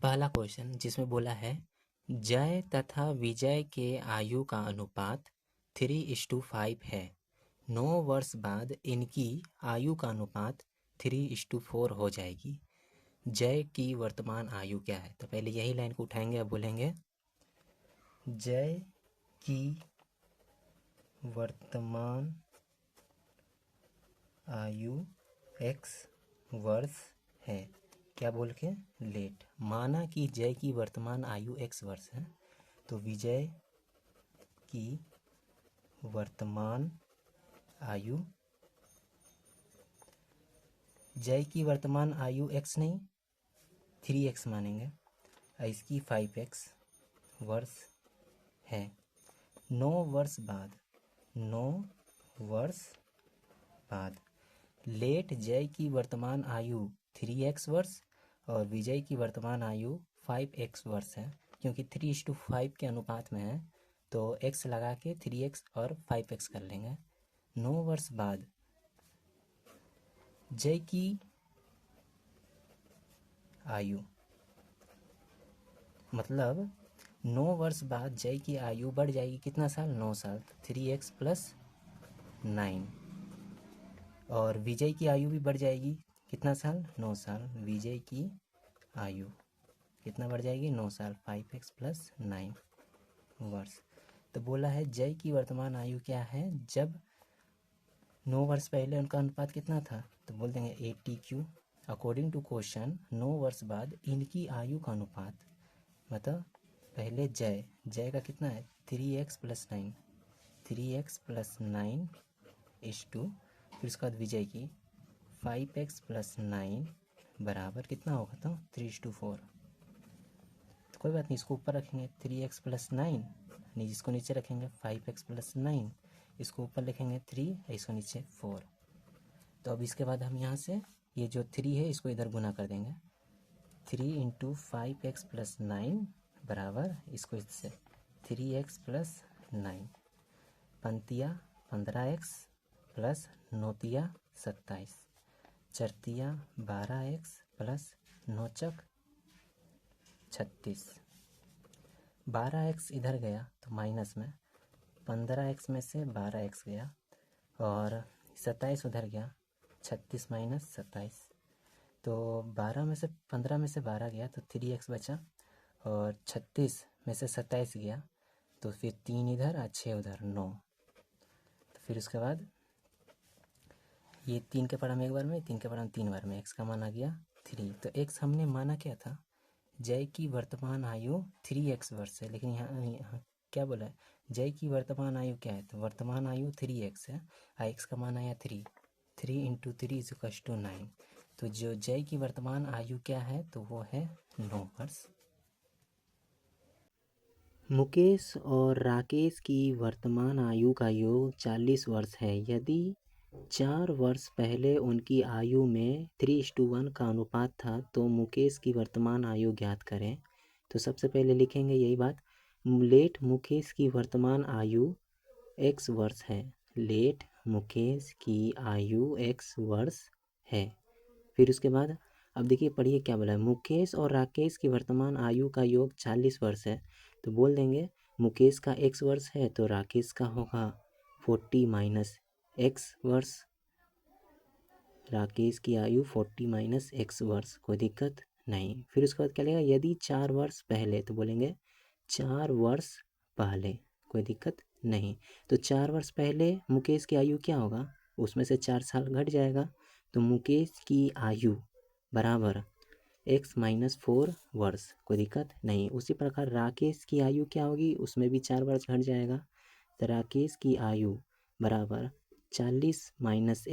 पहला क्वेश्चन जिसमें बोला है जय तथा विजय के आयु का अनुपात 3:5 है। 9 वर्ष बाद इनकी आयु का अनुपात 3:4 हो जाएगी। जय की वर्तमान आयु क्या है? तो पहले यही लाइन को उठाएंगे और बोलेंगे जय की वर्तमान आयु x वर्ष है। क्या बोल के? लेट। माना कि जय की वर्तमान आयु x वर्ष है, तो विजय की वर्तमान आयु, जय की वर्तमान आयु x नहीं 3x मानेंगे, इसकी 5x वर्ष है। 9 वर्ष बाद लेट जय की वर्तमान आयु 3x वर्ष और विजय की वर्तमान आयु 5x वर्ष है। क्योंकि 3:5 के अनुपात में है तो x लगा के 3x और 5x कर लेंगे। 9 वर्ष बाद जय की आयु, मतलब 9 वर्ष बाद जय की आयु बढ़ जाएगी कितना साल? 9 साल। 3x + 9। और विजय की आयु भी बढ़ जाएगी कितना साल? 9 साल। विजय की आयु कितना बढ़ जाएगी? 9 साल। 5x + 9 वर्ष। तो बोला है जय की वर्तमान आयु क्या है जब 9 वर्ष पहले उनका अनुपात कितना था? तो बोल देंगे 80Q। अकॉर्डिंग टू क्वेश्चन 9 वर्ष बाद इनकी आयु का अनुपात, मतलब पहले जय का कितना है? 3x + 9। 3x + 9 = फिर उसके बाद विजय की 5x + 9 बराबर कितना होगा? तो 3:4। तो कोई बात नहीं, इसको ऊपर रखेंगे 3x + 9, नहीं इसको नीचे रखेंगे 5x + 9, इसको ऊपर लिखेंगे 3, इसको नीचे 4। तो अब इसके बाद हम यहाँ से ये जो 3 है इसको इधर गुना कर देंगे। 3 × 5x + 9 बराबर इसको इससे 3x + 9, पंतिया 15x + नौतिया 27, चरतिया 12x + नौचक 36। 12x इधर गया तो माइनस में, 15x में से 12x गया और 27 उधर गया, 36 - 27। तो 15 में से 12 गया तो 3x बचा और 36 में से 27 गया तो फिर 3 इधर और 6 उधर, 9। तो फिर उसके बाद ये 3 के पढ़ा में एक बार में, 3 के पढ़ा में 3 बार में, x का मान आ गया 3। तो x हमने माना क्या था? जय की वर्तमान आयु 3x वर्ष है, लेकिन यहाँ क्या बोला है? जय की वर्तमान आयु क्या है? तो वर्तमान आयु 3x है, x का मान आया 3। 3 × 3 = 9। तो जो जय की वर्तमान आयु क्या है? तो वो है 9 वर्ष। मुकेश और राकेश की वर्तमान आयु का योग 40 वर्ष है। यदि 4 वर्ष पहले उनकी आयु में 3:1 का अनुपात था तो मुकेश की वर्तमान आयु ज्ञात करें। तो सबसे पहले लिखेंगे यही बात, लेट मुकेश की वर्तमान आयु x वर्ष है। लेट मुकेश की आयु x वर्ष है। फिर उसके बाद अब देखिए, पढ़िए क्या बोला है, मुकेश और राकेश की वर्तमान आयु का योग 40 वर्ष है। तो बोल देंगे मुकेश का x वर्ष है तो राकेश का होगा 40 - x वर्ष। राकेश की आयु 40 - x वर्ष, कोई दिक्कत नहीं। फिर उसके बाद क्या लेगा? यदि 4 वर्ष पहले, तो बोलेंगे 4 वर्ष पहले, कोई दिक्कत नहीं। तो 4 वर्ष पहले मुकेश की आयु क्या होगा? उसमें से 4 साल घट जाएगा तो मुकेश की आयु बराबर x - 4 वर्ष, कोई दिक्कत नहीं। उसी प्रकार राकेश की आयु क्या होगी? उसमें भी 4 वर्ष घट जाएगा तो राकेश की आयु बराबर 40 -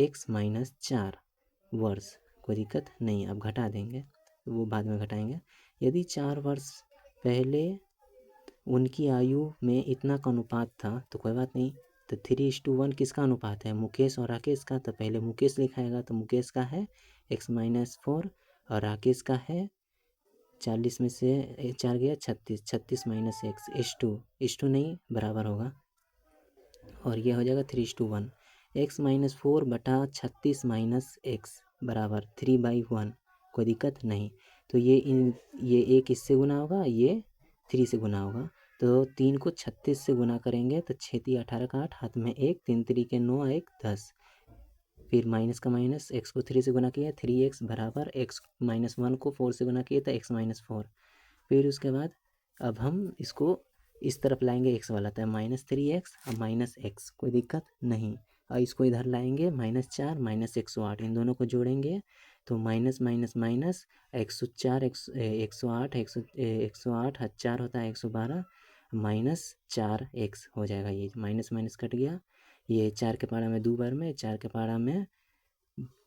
x - 4 वर्ष, कोई दिक्कत नहीं। अब घटा देंगे, वो बाद में घटाएंगे। यदि 4 वर्ष पहले उनकी आयु में इतना का अनुपात था तो कोई बात नहीं। तो 3:1 किसका अनुपात है? मुकेश और राकेश का। तो पहले मुकेश लिखाएगा तो मुकेश का है x - 4 और राकेश का है 40 में से 4 गया 36, 36 - x इस टू नहीं बराबर होगा और ये हो जाएगा 3:1। x - 4 बटा 36 - x बराबर 3/1, कोई दिक्कत नहीं। तो ये एक इससे गुना होगा, ये 3 से गुना होगा। तो 3 को 36 से गुना करेंगे तो 6 3 18 का 8, हाथ में 1, 3 3 के 9, 1 10। फिर माइनस का माइनस, एक्स को 3 से गुना किया 3x बराबर एक्स माइनस 1 को 4 से गुना किया था x माइनस 4। फिर उसके बाद अब हम इसको इस तरफ लाएंगे x वाला, था -3x और माइनस एक्स, कोई दिक्कत नहीं। और इसको इधर लाएंगे -4 -108, इन दोनों को जोड़ेंगे तो माइनस माइनस माइनस 104 108 108 4 होता है 112 -4x हो जाएगा। ये माइनस माइनस कट गया, ये 4 के पारा में 2 बार में, 4 के पारा में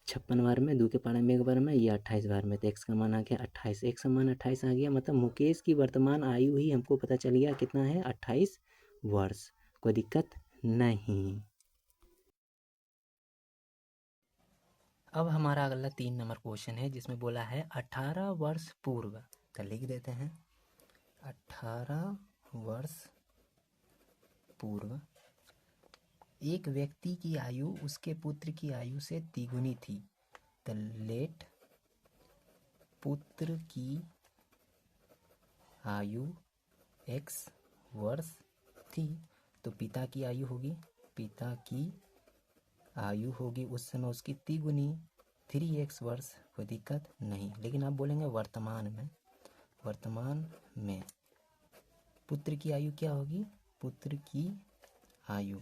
56 बार में, 2 के पारा में 1 बार में, ये 28 बार में। तो एक्स का मान आ गया 28, एक्स का मान 28 आ गया। मतलब मुकेश की वर्तमान आयु ही हमको पता चल गया कितना है, 28 वर्ष। कोई दिक्कत नहीं। अब हमारा अगला 3 नंबर क्वेश्चन है जिसमें बोला है 18 वर्ष पूर्व। तो लिख देते हैं 18 वर्ष पूर्व एक व्यक्ति की आयु उसके पुत्र की आयु से तिगुनी थी। तो लेट पुत्र की आयु x वर्ष थी, तो पिता की आयु होगी, पिता की आयु होगी उस समय उसकी तिगुनी 3x वर्ष। कोई दिक्कत नहीं। लेकिन आप बोलेंगे वर्तमान में पुत्र की आयु क्या होगी, पुत्र की आयु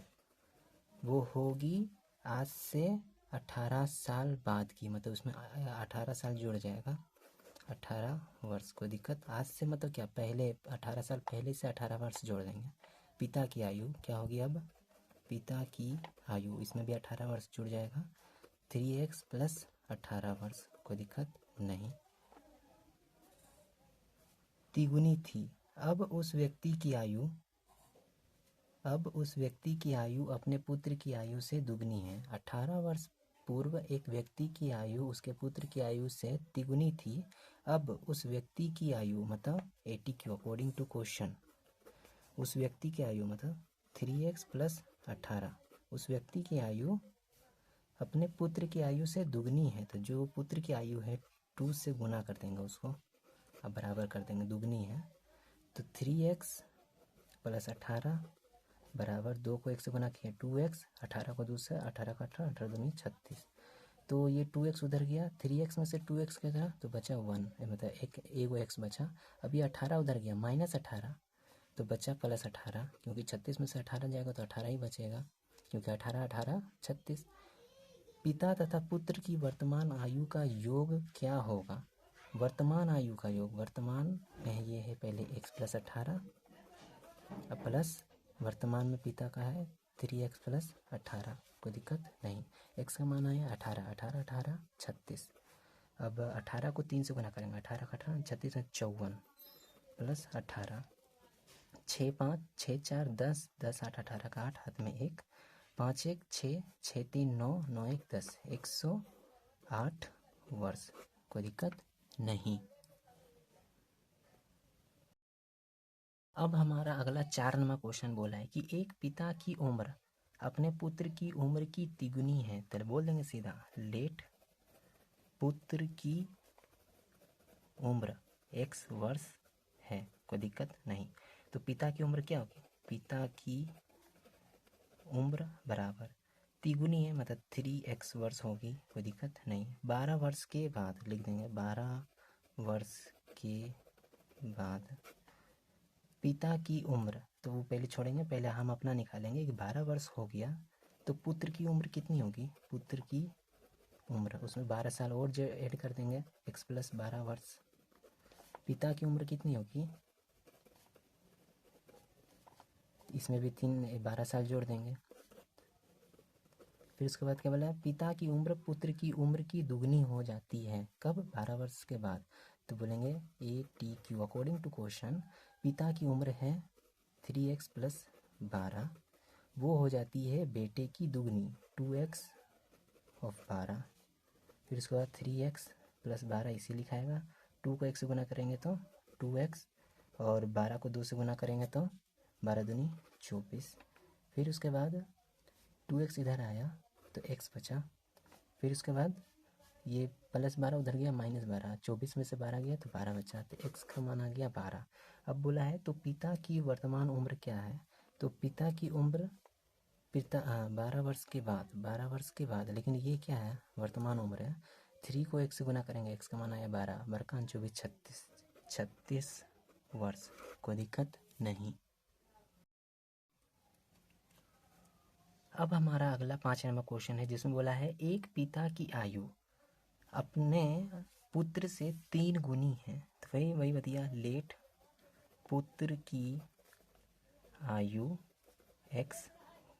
वो होगी आज से 18 साल बाद की, मतलब उसमें 18 साल जुड़ जाएगा, 18 वर्ष। कोई दिक्कत, आज से मतलब क्या, पहले 18 साल पहले से 18 वर्ष जोड़ देंगे। पिता की आयु क्या होगी, अब पिता की आयु इसमें भी 18 वर्ष जुड़ जाएगा, 3x प्लस 18 वर्ष। कोई दिक्कत नहीं। तिगुनी थी, अब उस व्यक्ति की आयु अपने पुत्र की आयु से दुगनी है। 18 वर्ष पूर्व एक व्यक्ति की आयु उसके पुत्र की आयु से तिगुनी थी। अब उस व्यक्ति की आयु मतलब 80 अकॉर्डिंग टू क्वेश्चन, उस व्यक्ति की आयु मतलब 3x प्लस 18, उस व्यक्ति की आयु अपने पुत्र की आयु से दुगनी है। तो जो पुत्र की आयु है 2 से गुना कर देंगे उसको, अब बराबर कर देंगे, दुगनी है। तो 3x प्लस 18 बराबर 2 को 1 से गुना किया 2x, 18 को 2 से, 18 का 18, 18 दूनी 36। तो ये 2x उधर गया, 3x में से 2x क्या था तो बचा 1, मतलब एक x बचा। अब ये 18 उधर गया -18, तो बचा +18, क्योंकि 36 में से 18 जाएगा तो 18 ही बचेगा, क्योंकि 18 18 36। पिता तथा पुत्र की वर्तमान आयु का योग क्या होगा, वर्तमान आयु का योग, वर्तमान में ये है पहले x प्लस 18 अब प्लस वर्तमान में पिता का है 3x प्लस 18। कोई दिक्कत नहीं। x का मान आया 18, 18 18 36। अब 18 को 3 से गुना करेंगे, 18 का 18 36 में 54 प्लस 18, 6 5 6 4 10 10 8 18 का 8, हाथ में 1, 5 1 6 6 3 9 9 1 10, 108 वर्ष। कोई दिक्कत नहीं। अब हमारा अगला 4 नंबर क्वेश्चन बोला है कि एक पिता की उम्र अपने पुत्र की उम्र की तिगुनी है। तो बोल देंगे सीधा लेट पुत्र की उम्र x वर्ष है। कोई दिक्कत नहीं। तो पिता की उम्र क्या होगी, पिता की उम्र बराबर तिगुनी है मतलब 3x वर्ष होगी। कोई दिक्कत नहीं। 12 वर्ष के बाद लिख देंगे, 12 वर्ष के बाद पिता की उम्र, तो वो पहले छोड़ेंगे, पहले हम अपना निकालेंगे कि 12 वर्ष हो गया तो पुत्र की उम्र कितनी होगी, पुत्र की उम्र उसमें 12 साल और जो ऐड कर देंगे, x प्लस 12 वर्ष। पिता की उम्र कितनी होगी, इसमें भी 12 साल जोड़ देंगे। फिर उसके बाद क्या बोला, पिता की उम्र पुत्र की उम्र की दुगनी हो जाती है कब, 12 वर्ष के बाद। तो बोलेंगे ATQ अकॉर्डिंग टू क्वेश्चन पिता की उम्र है 3x प्लस 12, वो हो जाती है बेटे की दुगनी 2x ऑफ 12। फिर उसके बाद 3x प्लस 12 इसी लिखाएगा, 2 को 1 से गुना करेंगे तो 2x और 12 को 2 से गुना करेंगे तो 12 दूनी 24। फिर उसके बाद 2x इधर आया तो x बचा। फिर उसके बाद ये +12 उधर गया -12, 24 में से 12 गया तो 12 बचा, तो x का मान आ गया 12। अब बोला है तो पिता की वर्तमान उम्र क्या है, तो पिता की उम्र 12 वर्ष के बाद, 12 वर्ष के बाद, लेकिन ये क्या है, वर्तमान उम्र है। 3 को 1 से गुना करेंगे, x का मान आया 12, 12 का 24, 36 वर्ष, कोई दिक्कत नहीं। अब हमारा अगला 5 नंबर क्वेश्चन है जिसमें बोला है एक पिता की आयु अपने पुत्र से 3 गुनी है, तो वही बताइए, लेट पुत्र की आयु x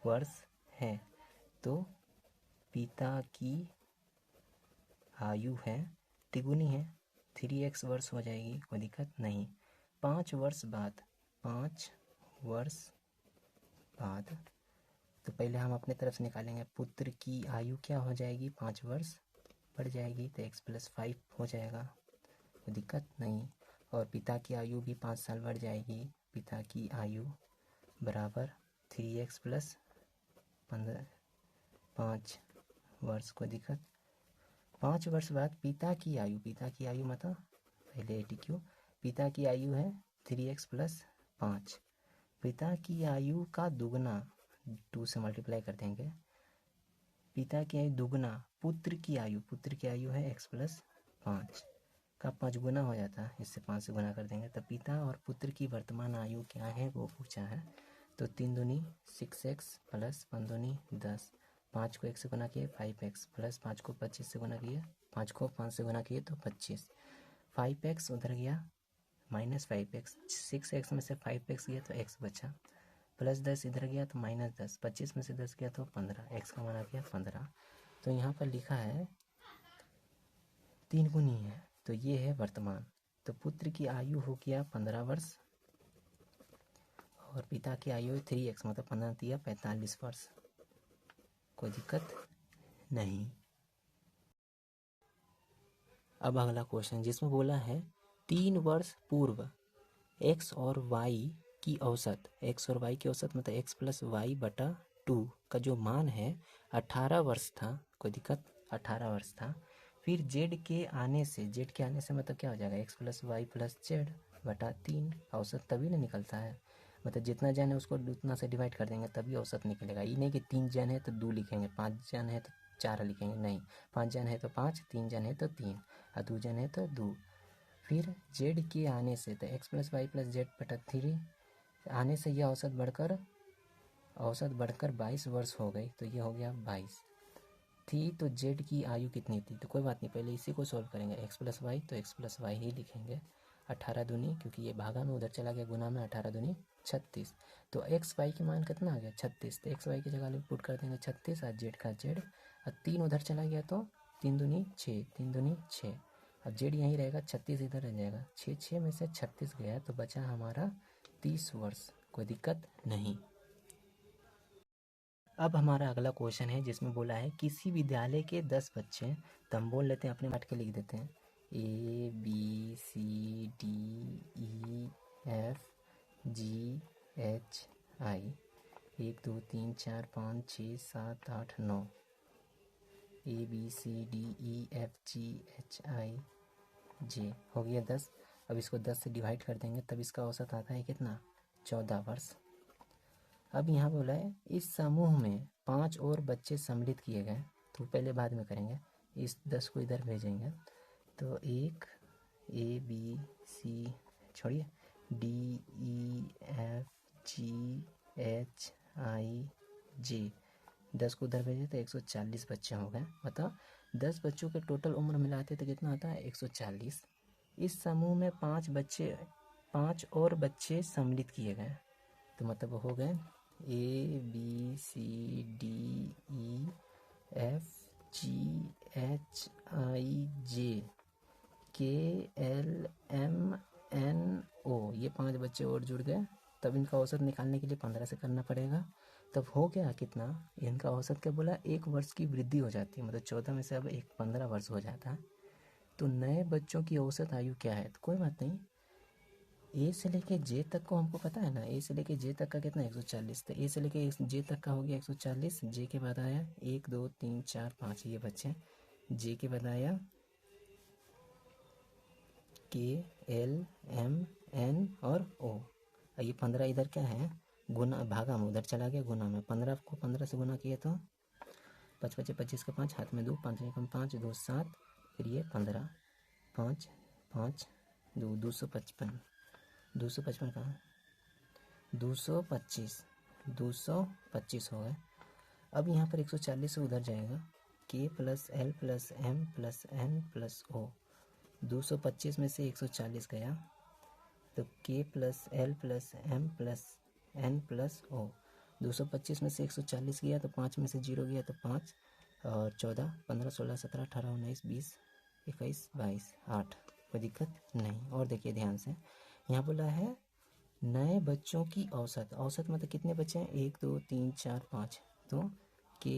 वर्ष है, तो पिता की आयु है तिगुनी है, 3x वर्ष हो जाएगी, कोई दिक्कत नहीं। 5 वर्ष बाद, 5 वर्ष बाद, तो पहले हम अपने तरफ से निकालेंगे, पुत्र की आयु क्या हो जाएगी, 5 वर्ष बढ़ जाएगी, तो x + 5 हो जाएगा, कोई दिक्कत नहीं। और पिता की आयु भी 5 साल बढ़ जाएगी, पिता की आयु बराबर 3x + 5 वर्ष, कोई दिक्कत। 5 वर्ष बाद पिता की आयु मतलब पहले ATQ, पिता की आयु है 3x + 5, पिता की आयु का दुगना 2 से मल्टीप्लाई कर देंगे, पिता की आयु दुगना पुत्र की आयु है x + 5 का 5 गुना हो जाता है, इससे 5 से गुना कर देंगे, तो पिता और पुत्र की वर्तमान आयु क्या है वो पूछा है। तो 3 दूनी 6x + 5 दूनी 10, 5 को 1 से गुना किए 5x, + 5 को 25 से गुना किए, 5 को 5 से गुना किए तो 25, 5x उधर गया -5x, 6x में से 5x गया तो x बचा, +10 इधर गया तो -10, 25 में से 10 गया तो 15, x का मान आ गया 15। तो यहाँ पर लिखा है 3 गुनी है, तो ये है वर्तमान, तो पुत्र की आयु हो गया 15 वर्ष और पिता की आयु 3x मतलब 15 दिया 45 वर्ष, कोई दिक्कत नहीं। अब अगला क्वेश्चन जिसमें बोला है 3 वर्ष पूर्व x और y की औसत, x और y की औसत मतलब x + y/2 का जो मान है 18 वर्ष था, कोई दिक्कत, 18 वर्ष था। फिर z के आने से मतलब क्या हो जाएगा, x + y + z/3, औसत तभी ना निकलता है, मतलब जितना जन है उसको उतना से डिवाइड कर देंगे तभी औसत निकलेगा। ये नहीं कि 3 जन है तो 2 लिखेंगे, 5 जन है तो 4 लिखेंगे, नहीं, 5 जन है तो 5, 3 जन है तो 3 और 2 जन है तो 2। फिर z के आने से तो x + y + z/3 आने से यह औसत बढ़कर 22 वर्ष हो गई, तो ये हो गया 22 थी। तो z की आयु कितनी थी, तो कोई बात नहीं, पहले इसी को सॉल्व करेंगे, x + y तो x + y ही लिखेंगे, 18 दूनी, क्योंकि ये भागा में उधर चला गया, गुना में 18 दूनी 36, तो x y के मान कितना आ गया 36, तो x y की जगह पुट कर देंगे 36 और z का z, और 3 उधर चला गया तो 3 दूनी 6, 3 दूनी 6, अब z यहीं रहेगा, 36 इधर रह जाएगा, 6 में से 36 गया तो बचा हमारा 30 वर्ष, कोई दिक्कत नहीं। अब हमारा अगला क्वेश्चन है जिसमें बोला है किसी विद्यालय के 10 बच्चे, तो हम बोल लेते हैं अपने बांट के लिख देते हैं, ABCDEFGHI, 1 2 3 4 5 6 7 8 9, ABCDEFGHIJ हो गया 10। अब इसको 10 से डिवाइड कर देंगे तब इसका औसत आता है कितना, 14 वर्ष। अब यहाँ बोला है इस समूह में 5 और बच्चे सम्मिलित किए गए, तो पहले बाद में करेंगे, इस 10 को इधर भेजेंगे, तो एक ABC छोड़िए DEFGHIJ, 10 को उधर भेजे तो 140 बच्चे हो गए, मतलब 10 बच्चों के टोटल उम्र मिलाते तो कितना आता है 140। इस समूह में 5 और बच्चे सम्मिलित किए गए, तो मतलब हो गए ABCDEFGHIJKLMNO, ये 5 बच्चे और जुड़ गए, तब इनका औसत निकालने के लिए 15 से करना पड़ेगा, तब हो गया कितना, इनका औसत क्या बोला, 1 वर्ष की वृद्धि हो जाती है, मतलब 14 में से अब 15 वर्ष हो जाता है। तो नए बच्चों की औसत आयु क्या है, तो कोई बात नहीं, ए से लेके जे तक को हमको पता है ना, ए से लेके जे तक का कितना 140, तो ए से लेके जे तक का हो गया 140, जे के बाद आया 1 2 3 4 5 ये बच्चे, जे के बताया के एल एम एन और ओ। ये 15 इधर क्या है, गुना, भागा में उधर चला गया, गुना में 15 को 15 से गुना किए तो 5 5 25 का 5, हाथ में 2, 5 कम 5, 2 7, फिर ये 15, 5 5 2 255, 255 कहाँ, 225 225 हो गए। अब यहाँ पर 140 से उधर जाएगा, K plus L plus M plus N plus O. 225 में से 140 गया तो K plus L plus M plus N plus O. 225 में से 140 गया तो 5 में से 0 गया तो 5, और 14 15 16 17 18 19 20 21 22 8। कोई दिक्कत नहीं। और देखिए ध्यान से, यहाँ बोला है नए बच्चों की औसत। औसत मतलब कितने बच्चे हैं, 1 2 3 4 5, तो के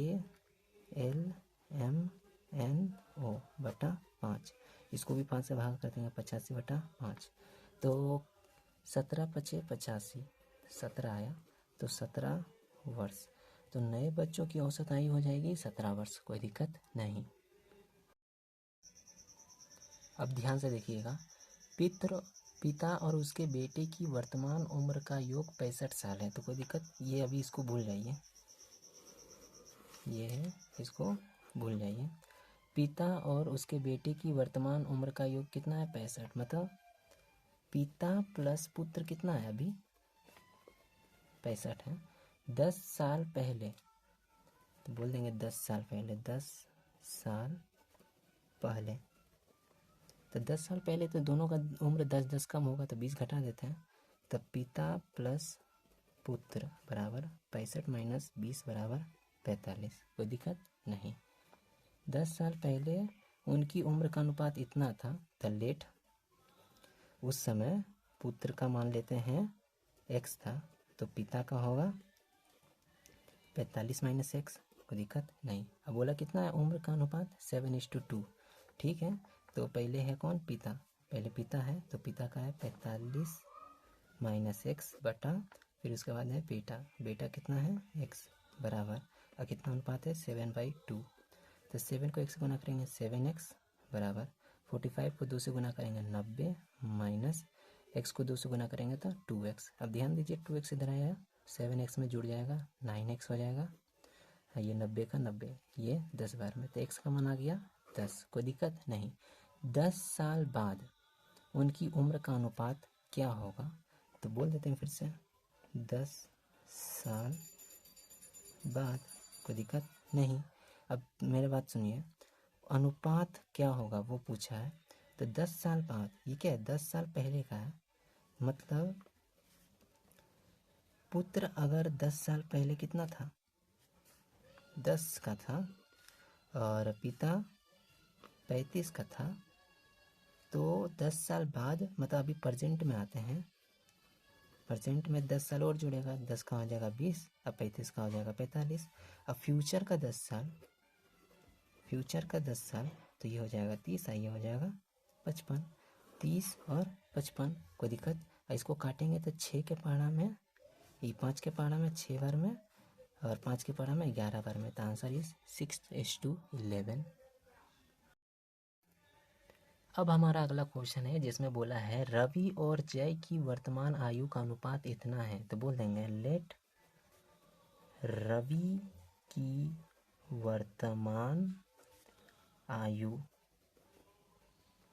एल एम एन ओ बटा 5। इसको भी 5 से भाग कर देंगे, 85 बटा 5, तो 17 पचे 85, 17 आया, तो 17 वर्ष। तो नए बच्चों की औसत आयु हो जाएगी 17 वर्ष। कोई दिक्कत नहीं। अब ध्यान से देखिएगा, पिता और उसके बेटे की वर्तमान उम्र का योग 65 साल है। तो कोई दिक्कत, ये अभी इसको भूल जाइए, ये है, इसको भूल जाइए। पिता और उसके बेटे की वर्तमान उम्र का योग कितना है, 65। मतलब पिता प्लस पुत्र कितना है, अभी 65 है। 10 साल पहले, तो बोल देंगे 10 साल पहले, 10 साल पहले। तो 10 साल पहले तो दोनों का उम्र 10 कम होगा, तो 20 घटा देते हैं। तब पिता प्लस पुत्र बराबर 65 माइनस 20 बराबर 45। कोई दिक्कत नहीं। 10 साल पहले उनकी उम्र का अनुपात इतना था, द लेट, उस समय पुत्र का मान लेते हैं x था, तो पिता का होगा 45 माइनस एक्स। कोई दिक्कत नहीं। अब बोला कितना है उम्र का अनुपात, 7:2। ठीक है, तो पहले है कौन, पिता, पहले पिता है, तो पिता का है 45 माइनस एक्स बटा, फिर उसके बाद है बेटा, बेटा कितना है x बराबर, और कितना अनुपात है 7/2। तो 7 को 1 से गुना करेंगे 7x बराबर 45 को 2 से गुना करेंगे 90 माइनस x को 2 से गुना करेंगे तो 2x। अब ध्यान दीजिए 2x इधर आया, 7x में जुड़ जाएगा 9x हो जाएगा, ये 90 का 90, ये 10 बार में, तो x का मान आ गया 10। कोई दिक्कत नहीं। 10 साल बाद उनकी उम्र का अनुपात क्या होगा, तो बोल देते हैं फिर से, 10 साल बाद। कोई दिक्कत नहीं। अब मेरे बात सुनिए, अनुपात क्या होगा वो पूछा है, तो 10 साल बाद, ये क्या है 10 साल पहले का है, मतलब पुत्र अगर 10 साल पहले कितना था, 10 का था, और पिता 35 का था, तो 10 साल बाद मतलब अभी प्रेजेंट में आते हैं, प्रेजेंट में 10 साल और जुड़ेगा, 10 का हो जाएगा 20, अब 35 का हो जाएगा 45। अब फ्यूचर का 10 साल, फ्यूचर का 10 साल, तो ये हो जाएगा 30, ये हो जाएगा 55, 30 और 55। कोई दिक्कत। इसको काटेंगे तो 6 के पहाड़ा में, ये 5 के पहाड़ा में 6 बार में, और 5 के पहाड़ा में 11 बार में, तो आंसर इज 6:11। अब हमारा अगला क्वेश्चन है जिसमें बोला है रवि और जय की वर्तमान आयु का अनुपात इतना है। तो बोल देंगे लेट रवि की वर्तमान आयु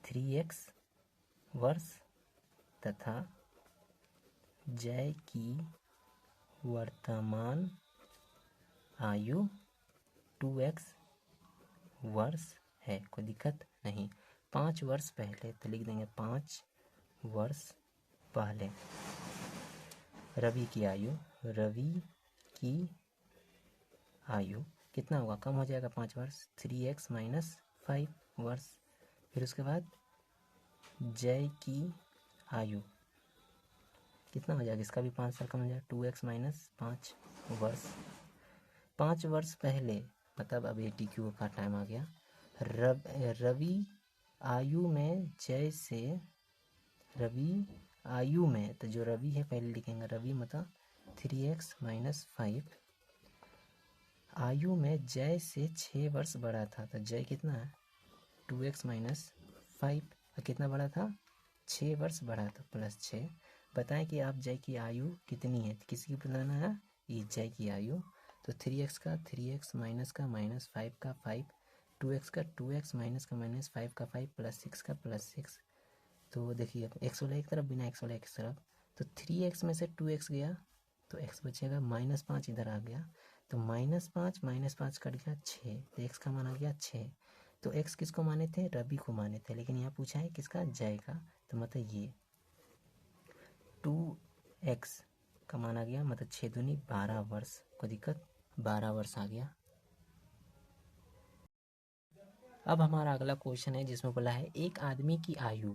3x वर्ष तथा जय की वर्तमान आयु 2x वर्ष है। कोई दिक्कत नहीं। 5 वर्ष पहले, तो लिख देंगे 5 वर्ष पहले रवि की आयु, रवि की आयु कितना होगा, कम हो जाएगा 5 वर्ष, 3x माइनस 5 वर्ष। फिर उसके बाद जय की आयु कितना हो जाएगा, इसका भी 5 साल कम हो जाएगा, 2x माइनस 5 वर्ष। 5 वर्ष पहले मतलब अब ATQ का टाइम आ गया। रवि आयु में जय से, रवि आयु में, तो जो रवि है पहले लिखेंगे, रवि मतलब 3x माइनस 5, आयु में जय से 6 वर्ष बड़ा था, तो जय कितना है 2x माइनस 5, और कितना बढ़ा था, 6 वर्ष बढ़ा था, प्लस 6। बताएं कि आप जय की आयु कितनी है, किसी की बताना है, ये जय की आयु। तो 3x का 3x माइनस का माइनस 5 का 5, 2x का 2x माइनस का माइनस 5 का 5, प्लस 6 का प्लस 6। तो देखिए x वाला एक तरफ, बिना x वाला एक तरफ, तो 3x में से 2x गया तो x बचेगा, -5 इधर आ गया, तो -5 कट गया 6, तो x का मान आ गया 6। तो x किसको माने थे, रवि को माने थे, लेकिन यहाँ पूछा है किसका, जय का, तो मतलब ये 2x का मान आ गया, मतलब 6 दूनी 12 वर्ष, कोई दिक्कत, 12 वर्ष आ गया। अब हमारा अगला क्वेश्चन है जिसमें बोला है एक आदमी की आयु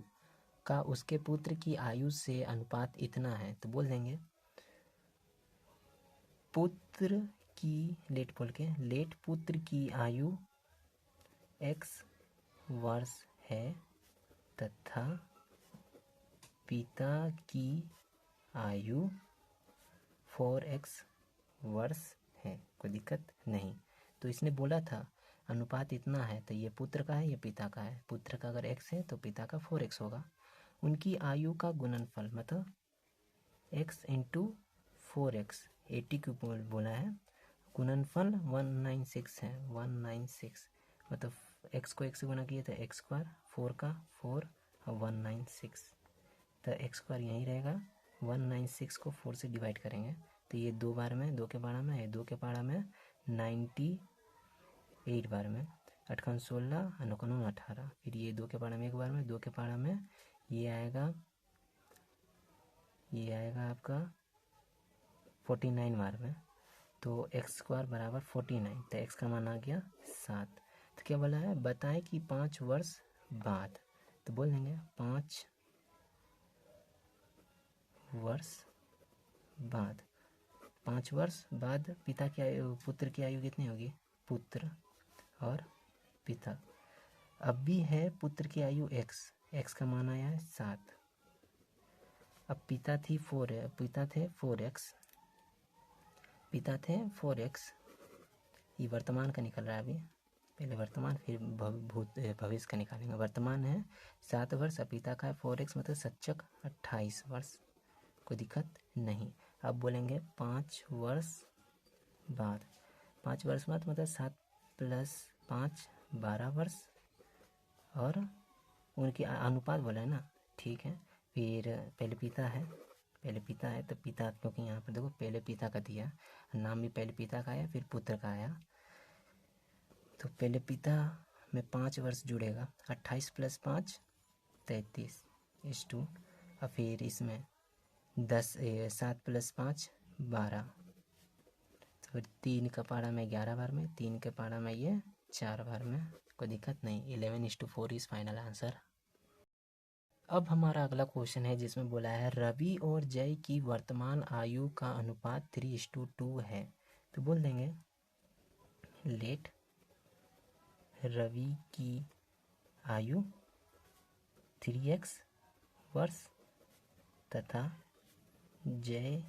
का उसके पुत्र की आयु से अनुपात इतना है, तो बोल देंगे पुत्र की, लेट बोल के, लेट पुत्र की आयु x वर्ष है तथा पिता की आयु 4x वर्ष है, कोई दिक्कत नहीं। तो इसने बोला था अनुपात इतना है, तो ये पुत्र का है, ये पिता का है, पुत्र का अगर x है तो पिता का 4x होगा। उनकी आयु का गुणनफल मतलब x इंटू 4x 80 को बोला है, गुणनफल 196 है, 196, मतलब x को x से गुना किए तो x स्क्वायर, 4 का 4 और 196, तो x स्क्वायर यहीं रहेगा, 196 को 4 से डिवाइड करेंगे तो ये 2 बार में, 2 के पारा में, ये 2 के पारा में 98 बार में, 8 16 और 9 18, फिर ये 2 के पारा में एक बार में, 2 के पारा में ये आएगा आपका 49 बार में, तो x स्क्वायर बराबर 49, तो x का मान आ गया 7। तो क्या बोला है, बताएं कि 5 वर्ष बाद, तो बोल देंगे 5 वर्ष बाद, 5 वर्ष बाद पिता की आयु, पुत्र की आयु कितनी होगी, पुत्र और पिता, अब भी है पुत्र की आयु x का मान आया है 7, अब पिता थी 4 है, पिता थे 4x, ये वर्तमान का निकल रहा है अभी, पहले वर्तमान फिर भविष्य का निकालेंगे। वर्तमान है 7 वर्ष, पिता का है 4x, मतलब सच्चक 28 वर्ष, कोई दिक्कत नहीं। अब बोलेंगे 5 वर्ष बाद, 5 वर्ष बाद मतलब 7 + 5 12 वर्ष, और उनकी अनुपात बोला है ना, ठीक है। फिर पहले पिता है तो पिता, क्योंकि यहाँ पर देखो पहले पिता का दिया, नाम भी पहले पिता का आया फिर पुत्र का आया, तो पहले पिता में 5 वर्ष जुड़ेगा, 28 + 5 33 /2, और फिर इसमें 7 + 5 12, तो फिर 3 का पारा में 11 बार में, 3 के पारा में ये 4 बार में, कोई दिक्कत नहीं, 11:4 इज फाइनल आंसर। अब हमारा अगला क्वेश्चन है जिसमें बोला है रवि और जय की वर्तमान आयु का अनुपात 3:2 है, तो बोल देंगे लेट रवि की आयु 3x वर्ष तथा जय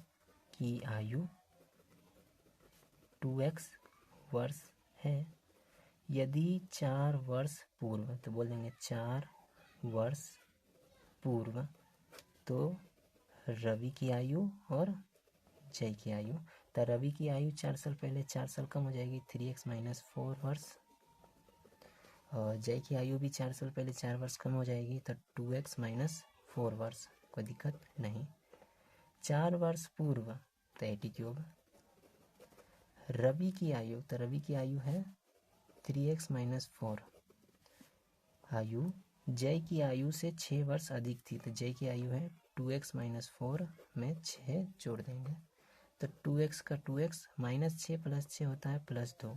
की आयु 2x वर्ष है, यदि 4 वर्ष पूर्व, तो बोल देंगे 4 वर्ष पूर्व, तो रवि की आयु और जय की आयु, तो रवि की आयु 4 साल पहले 4 साल कम हो जाएगी, 3x - 4 वर्ष, और जय की आयु भी 4 साल पहले 4 वर्ष कम हो जाएगी, तो 2x - 4 वर्ष, कोई दिक्कत नहीं। 4 वर्ष पूर्व तो 80³ रवि की आयु, तो रवि की आयु है 3x - 4 आयु, जय की आयु से 6 वर्ष अधिक थी, तो जय की आयु है 2x - 4 में 6 जोड़ देंगे, तो 2x का 2x -6 + 6 होता है +2,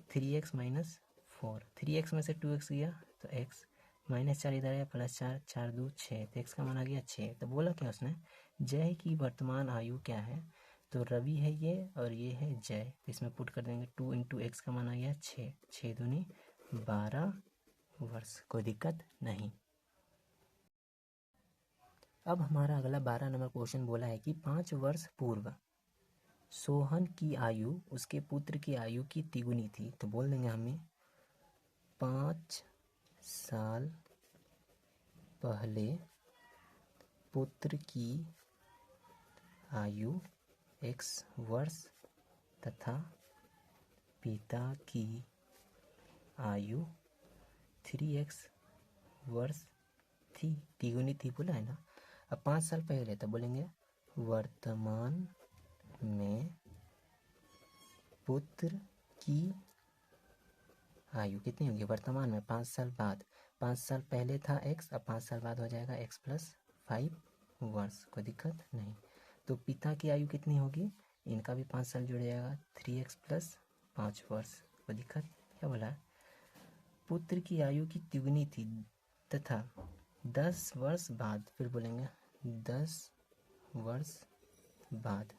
3x - 4, 3x में से 2x गया तो x, -4 इधर आया +4, 4 2 6, तो x का मान आ गया 6। तो बोला क्या उसने, जय की वर्तमान आयु क्या है, तो रवि है ये और ये है जय, तो इसमें पुट कर देंगे 2 × x का मान आ गया 6, 6 दूनी 12 वर्ष, कोई दिक्कत नहीं। अब हमारा अगला 12 नंबर क्वेश्चन बोला है कि 5 वर्ष पूर्व सोहन की आयु उसके पुत्र की आयु की तिगुनी थी, तो बोल देंगे हमें 5 साल पहले पुत्र की आयु x वर्ष तथा पिता की आयु 3x वर्ष थी। तिगुनी थी बोला है ना। अब 5 साल पहले तो बोलेंगे वर्तमान में पुत्र की आयु कितनी होगी वर्तमान में 5 साल बाद। 5 साल पहले था x, अब 5 साल बाद हो जाएगा x + 5 वर्ष, कोई दिक्कत नहीं। तो पिता की आयु कितनी होगी, इनका भी 5 साल जुड़ जाएगा 3x + 5 वर्ष, कोई दिक्कत। क्या बोला, पुत्र की आयु की तिगुनी थी तथा 10 वर्ष बाद, फिर बोलेंगे 10 वर्ष बाद।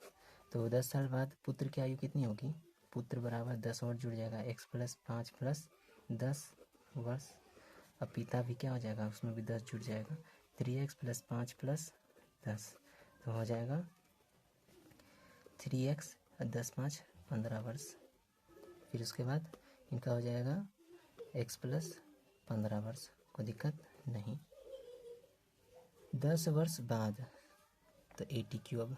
तो 10 साल बाद पुत्र की आयु कितनी होगी, पुत्र बराबर 10 और जुड़ जाएगा x + 5 + 10 वर्ष। अब पिता भी क्या हो जाएगा, उसमें भी 10 जुड़ जाएगा 3x + 5 + 10, तो हो जाएगा 3x 10 5 15 वर्ष। फिर उसके बाद इनका हो जाएगा x + 15 वर्ष, कोई दिक्कत नहीं। 10 वर्ष बाद तो 80³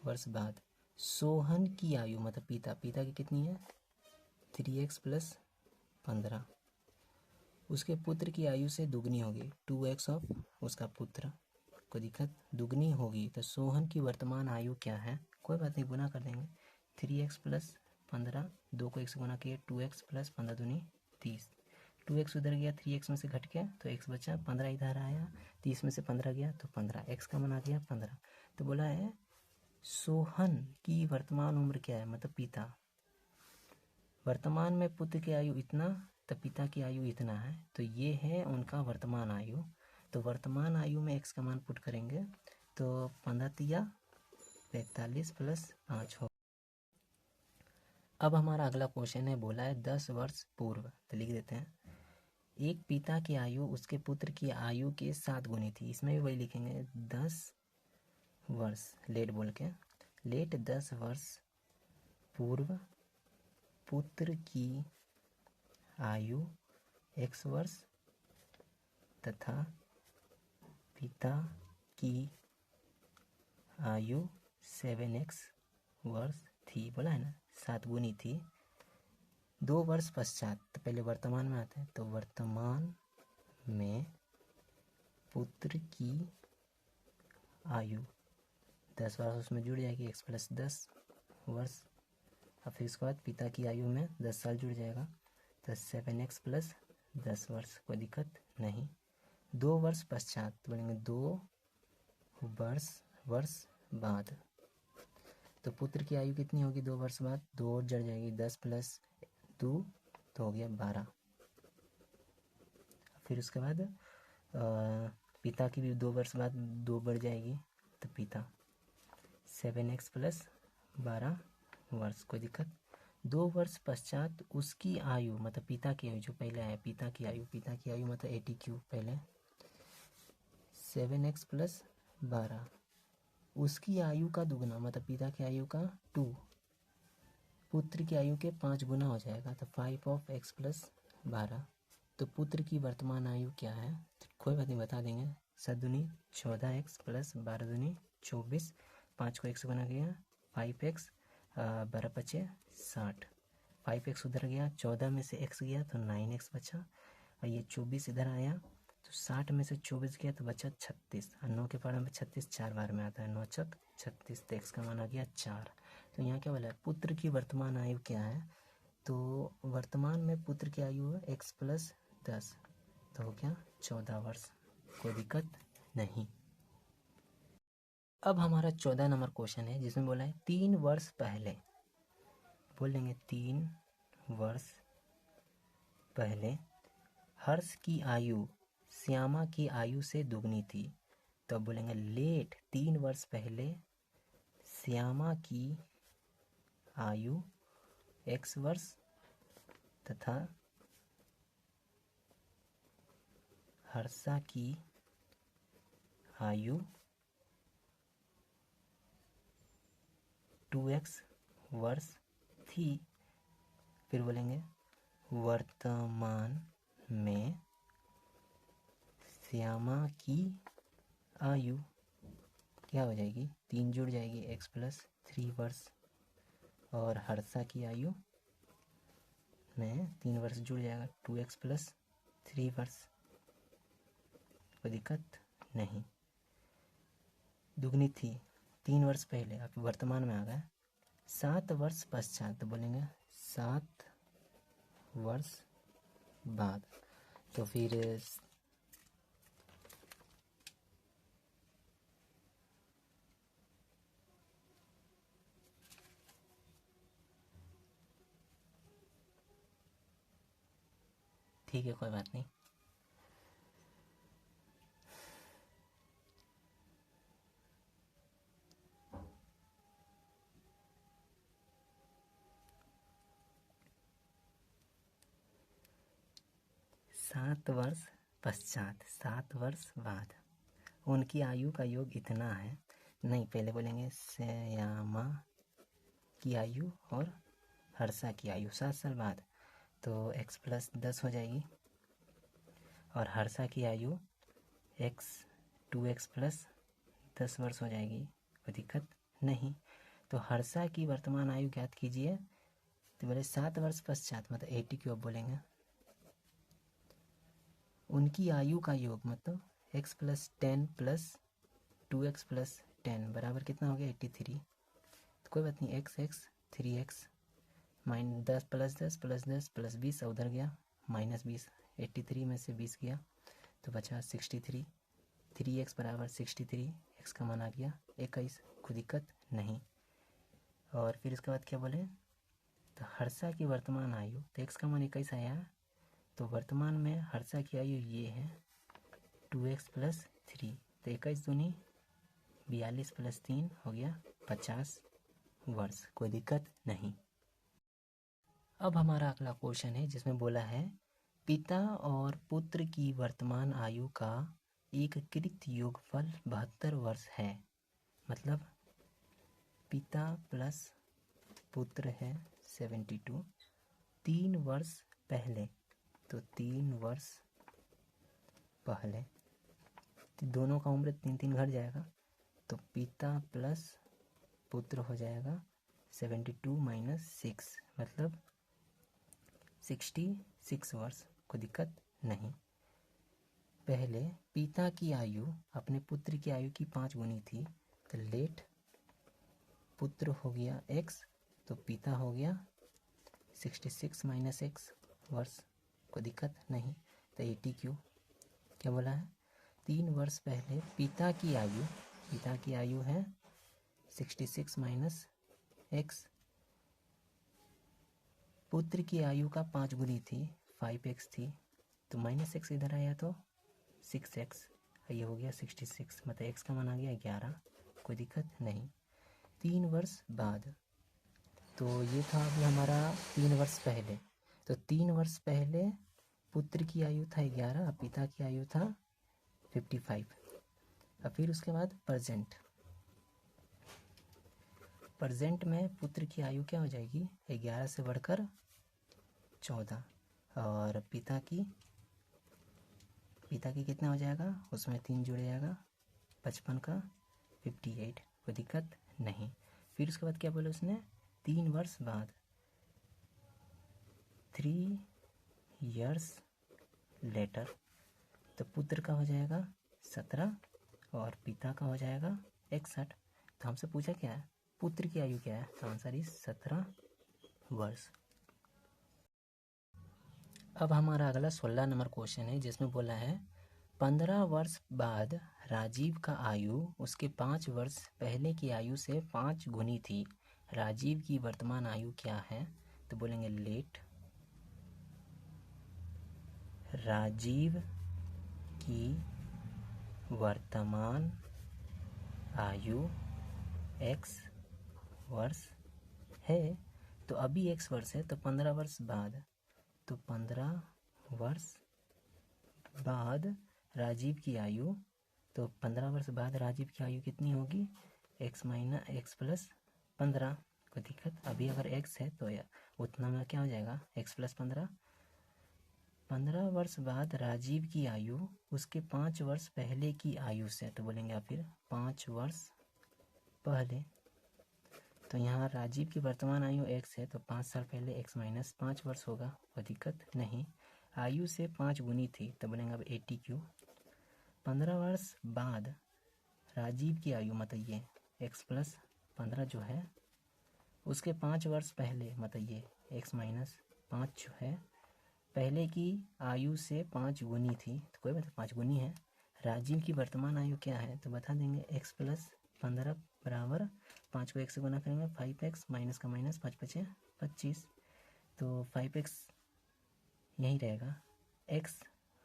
वर्ष बाद सोहन की आयु मतलब पिता की कितनी है 3x + 15, उसके पुत्र की आयु से दुगनी होगी 2x ऑफ उसका पुत्र, कोई दिक्कत, दुगनी होगी। तो सोहन की वर्तमान आयु क्या है, कोई बात नहीं, गुना कर देंगे 3x + 15, 2 को 1 से गुना किए 2x + 15 दूनी 30, 2x उधर गया 3x में से घट गया तो x बचा, 15 इधर आया 30 में से 15 गया तो 15, x का मान आ गया 15। तो बोला है सोहन की वर्तमान उम्र क्या है, मतलब पिता, वर्तमान में पुत्र की आयु इतना तो पिता की आयु इतना है, तो ये है उनका वर्तमान आयु। तो वर्तमान आयु में x का मान पुट करेंगे तो 15 तिया 45 + 5 हो। अब हमारा अगला क्वेश्चन है, बोला है 10 वर्ष पूर्व, तो लिख देते हैं एक पिता की आयु उसके पुत्र की आयु के 7 गुनी थी, इसमें भी वही लिखेंगे 10 वर्ष लेट बोल के, लेट 10 वर्ष पूर्व पुत्र की आयु x वर्ष तथा पिता की आयु 7x वर्ष थी, बोला है ना 7 गुनी थी। 2 वर्ष पश्चात, तो पहले वर्तमान में आते हैं, तो वर्तमान में पुत्र की आयु 10 वर्ष उसमें जुड़ जाएगी x + 10 वर्ष। अब फिर उसके बाद पिता की आयु में 10 साल जुड़ जाएगा तो 7x + 10 वर्ष, कोई दिक्कत नहीं। 2 वर्ष पश्चात बोलेंगे 2 वर्ष बाद, तो पुत्र की आयु कितनी होगी 2 वर्ष बाद, 2 और जड़ जाएगी 10 + 2 तो हो गया 12। फिर उसके बाद पिता की भी 2 वर्ष बाद 2 बढ़ जाएगी तो पिता 7x + 12 वर्ष, कोई दिक्कत। 2 वर्ष पश्चात उसकी आयु मतलब पिता की आयु जो पहले आया पिता की आयु मतलब 80³ पहले 7x + 12, उसकी आयु का दुगना मतलब पिता की आयु का 2, पुत्र की आयु के 5 गुना हो जाएगा तो 5 ऑफ x + 12। तो पुत्र की वर्तमान आयु क्या है, तो कोई बात नहीं बता देंगे, 7 दूनी 14x + 12 दूनी 24, 5 को 1 से गुना किया 5x, 12 पचे 60, 5x उधर गया 14 में से x गया तो 9x बचा, और ये 24 इधर आया तो 60 में से 24 गया तो बचा 36, और 9 के पारा में 36 4 बार में आता है, 9 चक 36, तो x का मान आ गया 4। तो यहाँ क्या बोला है पुत्र की वर्तमान आयु क्या है, तो वर्तमान में पुत्र की आयु है x + 10, तो हो गया 14 वर्ष, कोई दिक्कत नहीं। अब हमारा 14 नंबर क्वेश्चन है जिसमें बोला है 3 वर्ष पहले, बोलेंगे 3 वर्ष पहले हर्ष की आयु श्यामा की आयु से दुगनी थी, तो बोलेंगे लेट 3 वर्ष पहले श्यामा की आयु x वर्ष तथा हर्षा की आयु 2x वर्ष थी। फिर बोलेंगे वर्तमान में श्यामा की आयु क्या हो जाएगी, 3 जुड़ जाएगी x प्लस 3 वर्ष, और हर्षा की आयु में 3 वर्ष जुड़ जाएगा 2x प्लस 3 वर्ष। कोई दिक्कत नहीं। दुगनी थी 3 वर्ष पहले, अब वर्तमान में आ गया 7 वर्ष पश्चात, तो बोलेंगे 7 वर्ष बाद। तो फिर ठीक है, कोई बात नहीं। सात वर्ष पश्चात, 7 वर्ष बाद उनकी आयु का योग इतना है। नहीं, पहले बोलेंगे श्यामा की आयु और हर्षा की आयु 7 साल बाद, तो x प्लस 10 हो जाएगी, और हर्षा की आयु2x प्लस 10 वर्ष हो जाएगी। कोई दिक्कत नहीं। तो हर्षा की वर्तमान आयु ज्ञात कीजिए, तो बोले 7 वर्ष पश्चात मतलब 80 क्यों बोलेंगे, उनकी आयु का योग मतलब x plus 10 plus 2x plus 10 बराबर कितना हो गया 83। तो कोई बात नहीं, x 3x minus 10 plus 10 plus 10 plus 20 उधर गया माइनस 20, 83 में से 20 गया तो बचा 63। 3x बराबर 63, x का मान आ गया 21। कोई दिक्कत नहीं। और फिर इसके बाद क्या बोले, तो हर्षा की वर्तमान आयु, तो x का मान 21 आया, तो वर्तमान में हर्षा की आयु ये है 2x प्लस 3, तो 21 दूनी 42 प्लस 3 हो गया 50 वर्ष। कोई दिक्कत नहीं। अब हमारा अगला क्वेश्चन है जिसमें बोला है पिता और पुत्र की वर्तमान आयु का एकीकृत योगफल 72 वर्ष है। मतलब पिता प्लस पुत्र है 72, 3 वर्ष पहले, तो 3 वर्ष पहले तो दोनों का उम्र 3 घट जाएगा, तो पिता प्लस पुत्र हो जाएगा 72 माइनस 6 मतलब 66 वर्ष। कोई दिक्कत नहीं। पहले पिता की आयु अपने पुत्र की आयु की 5 गुनी थी, तो लेट पुत्र हो गया x, तो पिता हो गया 66 माइनस x वर्ष। कोई दिक्कत नहीं। तो 80 क्यों क्या बोला है, 3 वर्ष पहले पिता की आयु है 66 माइनस x, पुत्र की आयु का 5 गुनी थी 5x थी, तो माइनस x इधर आया तो 6x, ये हो गया 66 मतलब x का मान आ गया 11। कोई दिक्कत नहीं। 3 वर्ष बाद, तो ये था अभी हमारा 3 वर्ष पहले, तो 3 वर्ष पहले पुत्र की आयु था 11, पिता की आयु था 55। और फिर उसके बाद प्रेजेंट में पुत्र की आयु क्या हो जाएगी 11 से बढ़कर 14, और पिता की कितना हो जाएगा, उसमें 3 जुड़ जाएगा 55 का 58। कोई दिक्कत नहीं। फिर उसके बाद क्या बोले उसने, 3 वर्ष बाद 3 years लेटर, तो पुत्र का हो जाएगा 17 और पिता का हो जाएगा 61। तो हमसे पूछा क्या है, पुत्र की आयु क्या है, तो आंसर इज 17 वर्ष। अब हमारा अगला 16 नंबर क्वेश्चन है जिसमें बोला है 15 वर्ष बाद राजीव का आयु उसके 5 वर्ष पहले की आयु से 5 गुनी थी। राजीव की वर्तमान आयु क्या है, तो बोलेंगे लेट राजीव की वर्तमान आयु x वर्ष है, तो अभी x वर्ष है, तो 15 वर्ष बाद, तो 15 वर्ष बाद राजीव की आयु, तो 15 वर्ष बाद राजीव की आयु कितनी होगी, x माइनस x प्लस 15। कोई दिक्कत, अभी अगर x है तो उतना में क्या हो जाएगा x प्लस 15, 15 वर्ष बाद राजीव की आयु उसके 5 वर्ष पहले की आयु से, तो बोलेंगे आप फिर 5 वर्ष पहले। तो यहाँ राजीव की वर्तमान आयु x है, तो 5 साल पहले x माइनस 5 वर्ष होगा, कोई दिक्कत नहीं। आयु से 5 गुनी थी, तो बोलेंगे अब 80Q। 15 वर्ष बाद राजीव की आयु मतलब ये x प्लस 15 जो है उसके 5 वर्ष पहले मतलब ये x माइनस 5 जो है पहले की आयु से 5 गुनी थी, तो कोई बात 5 गुनी है। राजीव की वर्तमान आयु क्या है, तो बता देंगे x प्लस 15 बराबर 5 को 1 से गुना करेंगे 5x माइनस का माइनस 5 पचे 25, तो 5x यही रहेगा। x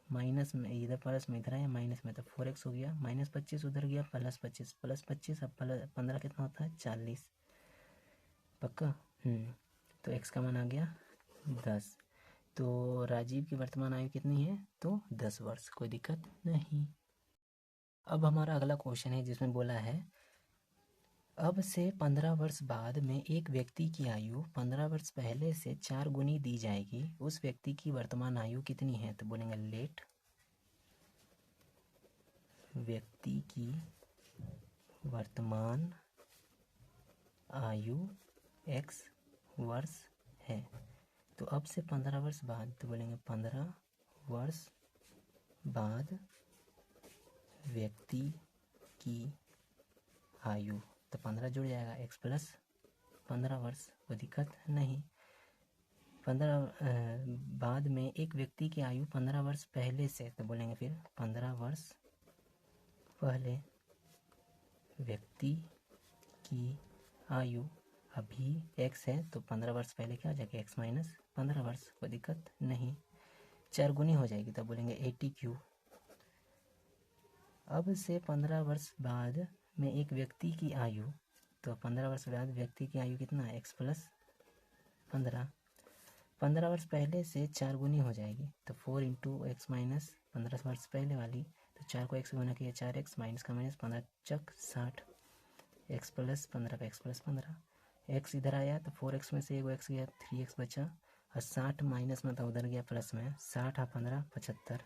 माइनस में इधर प्लस में इधर आया माइनस में, तो 4x हो गया, माइनस 25 उधर गया प्लस 25 अब 15 कितना होता है 40, पक्का। तो x का मान आ गया 10। तो राजीव की वर्तमान आयु कितनी है, तो 10 वर्ष, कोई दिक्कत नहीं। अब हमारा अगला क्वेश्चन है जिसमें बोला है अब से 15 वर्ष बाद में एक व्यक्ति की आयु 15 वर्ष पहले से 4 गुनी दी जाएगी, उस व्यक्ति की वर्तमान आयु कितनी है, तो बोलेंगे लेट व्यक्ति की वर्तमान आयु x वर्ष है। तो अब से 15 वर्ष बाद, तो बोलेंगे 15 वर्ष बाद व्यक्ति की आयु, तो 15 जुड़ जाएगा x प्लस 15 वर्ष, कोई दिक्कत नहीं। 15 बाद में एक व्यक्ति की आयु 15 वर्ष पहले से, तो बोलेंगे फिर 15 वर्ष पहले व्यक्ति की आयु अभी x है, तो 15 वर्ष पहले क्या हो जाएगा x माइनस 15 वर्ष, कोई दिक्कत नहीं। 4 गुनी हो जाएगी, तब बोलेंगे 80Q। अब से 15 वर्ष बाद में एक व्यक्ति की आयु, तो 15 वर्ष बाद व्यक्ति की आयु कितना है x प्लस 15। 15 वर्ष पहले से 4 गुनी हो जाएगी, तो 4 इंटू एक्स माइनस 15 वर्ष पहले वाली, तो 4 को x गुना किया 4x माइनस का माइनस 15 चक 60, x प्लस 15 का x प्लस 15, x इधर आया तो 4x में से 1 x गया 3x बचा, और 60 माइनस में तो उधर गया प्लस में, 60 और 15 75,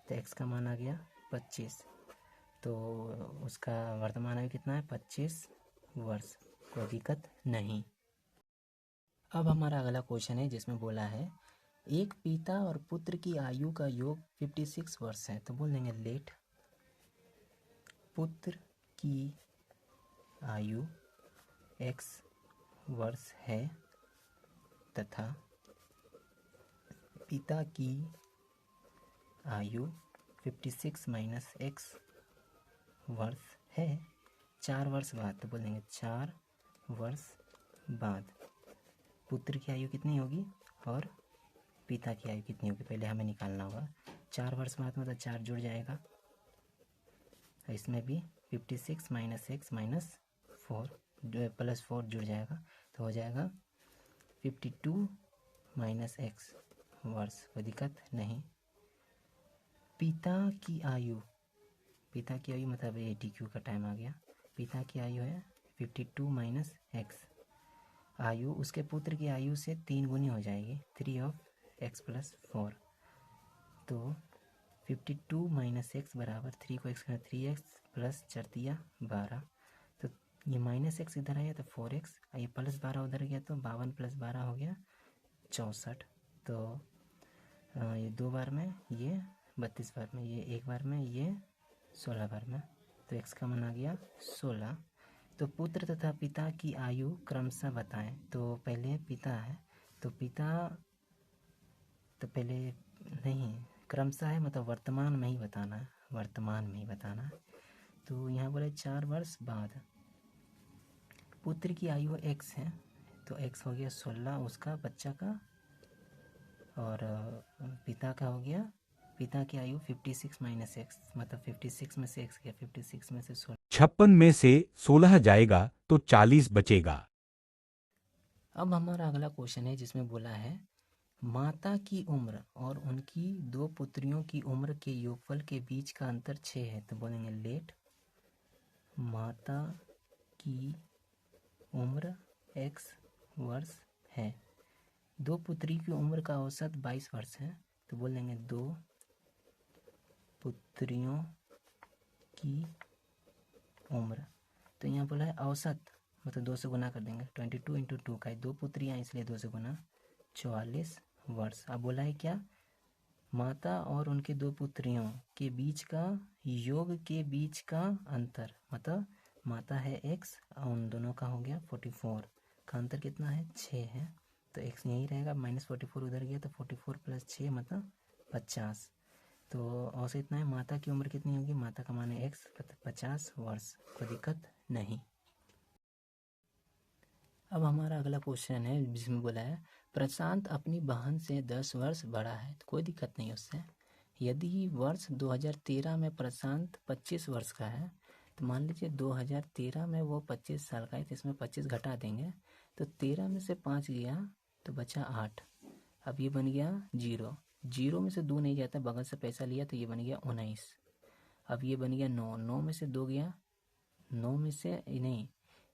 तो x का मान आ गया 25। तो उसका वर्तमान आयु कितना है 25 वर्ष, कोई दिक्कत नहीं। अब हमारा अगला क्वेश्चन है जिसमें बोला है एक पिता और पुत्र की आयु का योग 56 वर्ष है, तो बोल देंगे लेट पुत्र की आयु x वर्ष है तथा पिता की आयु 56 माइनस x वर्ष है 4 वर्ष बाद, तो बोल देंगे 4 वर्ष बाद पुत्र की आयु कितनी होगी और पिता की आयु कितनी होगी, पहले हमें निकालना होगा। 4 वर्ष बाद मतलब 4 जुड़ जाएगा, इसमें भी 56 माइनस x माइनस 4 प्लस 4 जुड़ जाएगा, तो हो जाएगा 52 माइनस x वर्ष, कोई दिक्कत नहीं। पिता की आयु मतलब 80Q का टाइम आ गया। पिता की आयु है 52 माइनस x, आयु उसके पुत्र की आयु से 3 गुनी हो जाएगी, 3 ऑफ x प्लस 4, तो 52 माइनस x बराबर 3 को x 3x प्लस 4 12, तो ये माइनस x इधर आया तो 4x, ये प्लस 12 उधर गया तो 52 प्लस 12 हो गया 64, तो ये 2 बार में, ये 32 बार में, ये 1 बार में, ये 16 बार में, तो x का मान आ गया 16। तो पुत्र तथा पिता की आयु क्रमशः बताएं, तो पहले पिता है तो पिता तो पहले नहीं क्रमशः है मतलब वर्तमान में ही बताना है, वर्तमान में ही बताना है। तो यहाँ बोले 4 वर्ष बाद पुत्र की आयु x है, तो x हो गया 16 उसका बच्चा का, और पिता का हो गया, पिता की आयु 56 माइनस x मतलब 56 में से x गया, 56 में से 16, 56 में से 16 जाएगा तो 40 बचेगा। अब हमारा अगला क्वेश्चन है जिसमें बोला है माता की उम्र और उनकी 2 पुत्रियों की उम्र के योगफल के बीच का अंतर 6 है, तो बोलेंगे लेट माता की उम्र x वर्ष है, 2 पुत्री की उम्र का औसत 22 वर्ष है, तो बोल देंगे 2 पुत्रियों की उम्र। तो यहाँ बोला है औसत, मतलब 2 से गुना कर देंगे, 22 इंटू 2 का 2 पुत्रियाँ इसलिए 2 से गुना 44 वर्ष। अब बोला है क्या, माता और उनके 2 पुत्रियों के बीच का योग के बीच का अंतर, मतलब माता है x और उन दोनों का हो गया 44 का अंतर कितना है 6 है, तो x यही रहेगा, -44 उधर गया तो 44 + 6 मतलब 50। तो औसत इतना है, माता की उम्र कितनी होगी, माता का मान है x 50 वर्ष, कोई दिक्कत नहीं। अब हमारा अगला क्वेश्चन है जिसमें बोला है प्रशांत अपनी बहन से 10 वर्ष बड़ा है, तो कोई दिक्कत नहीं उससे। यदि वर्ष 2013 में प्रशांत 25 वर्ष का है, तो मान लीजिए 2013 में वो 25 साल का है, तो इसमें 25 घटा देंगे, तो 13 में से 5 गया तो बचा 8। अब ये बन गया 0, 0 में से 2 नहीं जाता, बगल से पैसा लिया तो ये बन गया 19। अब ये बन गया 9, 9 में से 2 गया, 9 में से नहीं,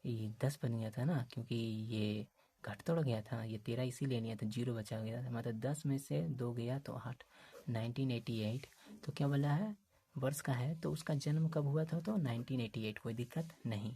ये 10 बन गया था ना, क्योंकि ये घट तोड़ गया था, ये 13 इसीलिए लिया था, 0 बचा गया था, मतलब 10 में से 2 गया तो 8, 1988। तो क्या बोला है वर्ष का है, तो उसका जन्म कब हुआ था, तो 1988, कोई दिक्कत नहीं।